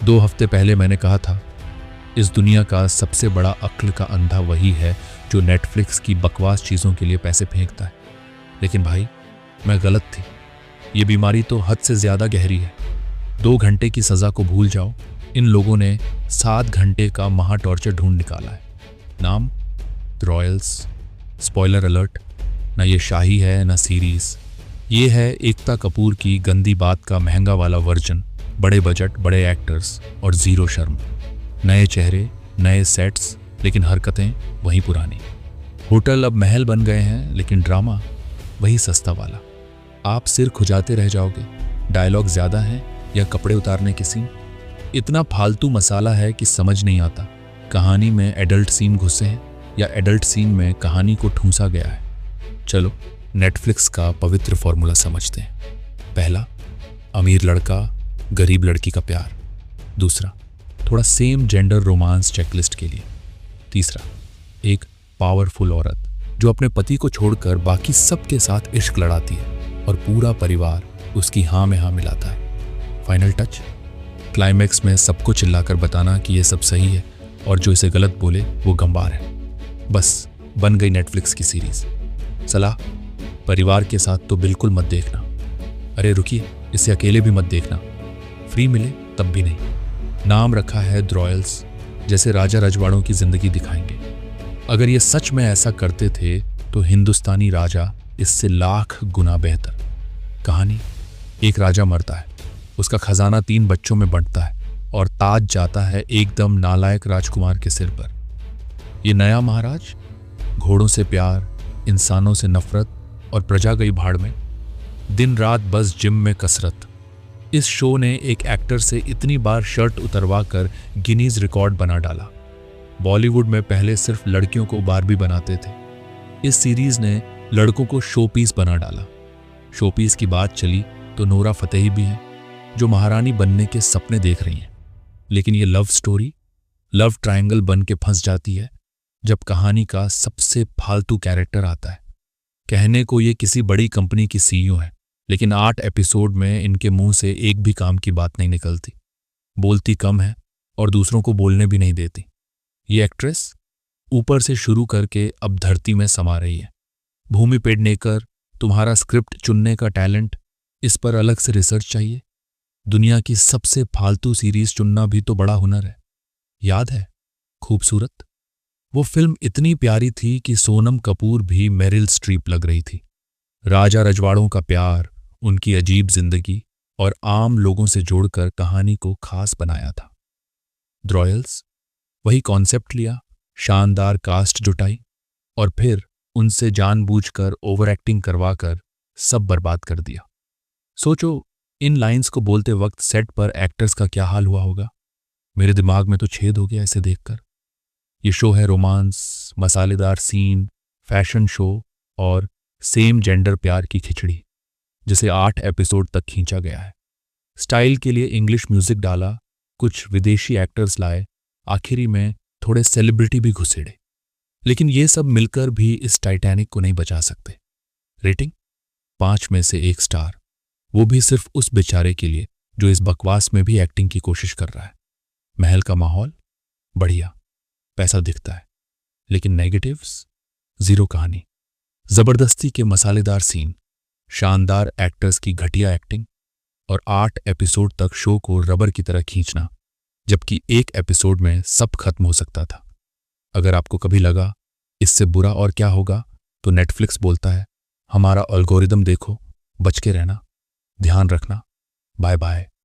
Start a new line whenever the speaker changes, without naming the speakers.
2 हफ्ते पहले मैंने कहा था, इस दुनिया का सबसे बड़ा अक्ल का अंधा वही है जो नेटफ्लिक्स की बकवास चीज़ों के लिए पैसे फेंकता है। लेकिन भाई, मैं गलत थी। ये बीमारी तो हद से ज़्यादा गहरी है। 2 घंटे की सज़ा को भूल जाओ, इन लोगों ने 7 घंटे का महा टॉर्चर ढूंढ निकाला है। नाम रॉयल्स। स्पॉइलर अलर्ट, ना ये शाही है ना सीरीज़। ये है एकता कपूर की गंदी बात का महंगा वाला वर्जन। बड़े बजट, बड़े एक्टर्स और ज़ीरो शर्म। नए चेहरे, नए सेट्स, लेकिन हरकतें वहीं पुरानी। होटल अब महल बन गए हैं, लेकिन ड्रामा वही सस्ता वाला। आप सिर खुजाते रह जाओगे। डायलॉग ज़्यादा हैं या कपड़े उतारने के सीन। इतना फालतू मसाला है कि समझ नहीं आता कहानी में एडल्ट सीन घुसे हैं या एडल्ट सीन में कहानी को ठूंसा गया है। चलो नेटफ्लिक्स का पवित्र फॉर्मूला समझते हैं। पहला, अमीर लड़का गरीब लड़की का प्यार। दूसरा, थोड़ा सेम जेंडर रोमांस चेकलिस्ट के लिए। तीसरा, एक पावरफुल औरत जो अपने पति को छोड़कर बाकी सबके साथ इश्क लड़ाती है और पूरा परिवार उसकी हाँ में हाँ मिलाता है। फाइनल टच, क्लाइमैक्स में सबको चिल्लाकर बताना कि ये सब सही है और जो इसे गलत बोले वो गंवार है। बस बन गई नेटफ्लिक्स की सीरीज। सलाह, परिवार के साथ तो बिल्कुल मत देखना। अरे रुकिए, इसे अकेले भी मत देखना। फ्री मिले तब भी नहीं। नाम रखा है द रॉयल्स, जैसे राजा रजवाड़ों की जिंदगी दिखाएंगे। अगर ये सच में ऐसा करते थे तो हिंदुस्तानी राजा इससे लाख गुना बेहतर। कहानी, एक राजा मरता है, उसका खजाना 3 बच्चों में बंटता है और ताज जाता है एकदम नालायक राजकुमार के सिर पर। ये नया महाराज, घोड़ों से प्यार, इंसानों से नफरत और प्रजा गई भाड़ में। दिन रात बस जिम में कसरत। इस शो ने एक एक्टर से इतनी बार शर्ट उतरवा कर गिनीज रिकॉर्ड बना डाला। बॉलीवुड में पहले सिर्फ लड़कियों को बारबी बनाते थे। इस सीरीज ने लड़कों को शो पीस बना डाला। शो पीस की बात चली तो नोरा फतेही भी हैं, जो महारानी बनने के सपने देख रही हैं। लेकिन ये लव स्टोरी लव ट्रायंगल बन के फंस जाती है जब कहानी का सबसे फालतू कैरेक्टर आता है। कहने को ये किसी बड़ी कंपनी की सीईओ है, लेकिन 8 एपिसोड में इनके मुंह से एक भी काम की बात नहीं निकलती। बोलती कम है और दूसरों को बोलने भी नहीं देती। ये एक्ट्रेस ऊपर से शुरू करके अब धरती में समा रही है। भूमि पेडनेकर, तुम्हारा स्क्रिप्ट चुनने का टैलेंट, इस पर अलग से रिसर्च चाहिए। दुनिया की सबसे फालतू सीरीज चुनना भी तो बड़ा हुनर है। याद है खूबसूरत? वो फिल्म इतनी प्यारी थी कि सोनम कपूर भी मेरिल स्ट्रीप लग रही थी। राजा रजवाड़ों का प्यार, उनकी अजीब जिंदगी और आम लोगों से जोड़कर कहानी को खास बनाया था। द रॉयल्स वही कॉन्सेप्ट लिया, शानदार कास्ट जुटाई और फिर उनसे जानबूझकर ओवर एक्टिंग करवाकर सब बर्बाद कर दिया। सोचो, इन लाइंस को बोलते वक्त सेट पर एक्टर्स का क्या हाल हुआ होगा। मेरे दिमाग में तो छेद हो गया इसे देखकर। ये शो है रोमांस, मसालेदार सीन, फैशन शो और सेम जेंडर प्यार की खिचड़ी, जिसे 8 एपिसोड तक खींचा गया है। स्टाइल के लिए इंग्लिश म्यूजिक डाला, कुछ विदेशी एक्टर्स लाए, आखिरी में थोड़े सेलिब्रिटी भी घुसेड़े। लेकिन ये सब मिलकर भी इस टाइटैनिक को नहीं बचा सकते। रेटिंग 5 में से 1 स्टार, वो भी सिर्फ उस बेचारे के लिए जो इस बकवास में भी एक्टिंग की कोशिश कर रहा है। महल का माहौल बढ़िया, पैसा दिखता है, लेकिन नेगेटिव्स जीरो। कहानी जबरदस्ती के मसालेदार सीन, शानदार एक्टर्स की घटिया एक्टिंग और 8 एपिसोड तक शो को रबर की तरह खींचना, जबकि 1 एपिसोड में सब खत्म हो सकता था। अगर आपको कभी लगा इससे बुरा और क्या होगा, तो नेटफ्लिक्स बोलता है, हमारा एल्गोरिदम देखो, बच के रहना, ध्यान रखना। Bye bye.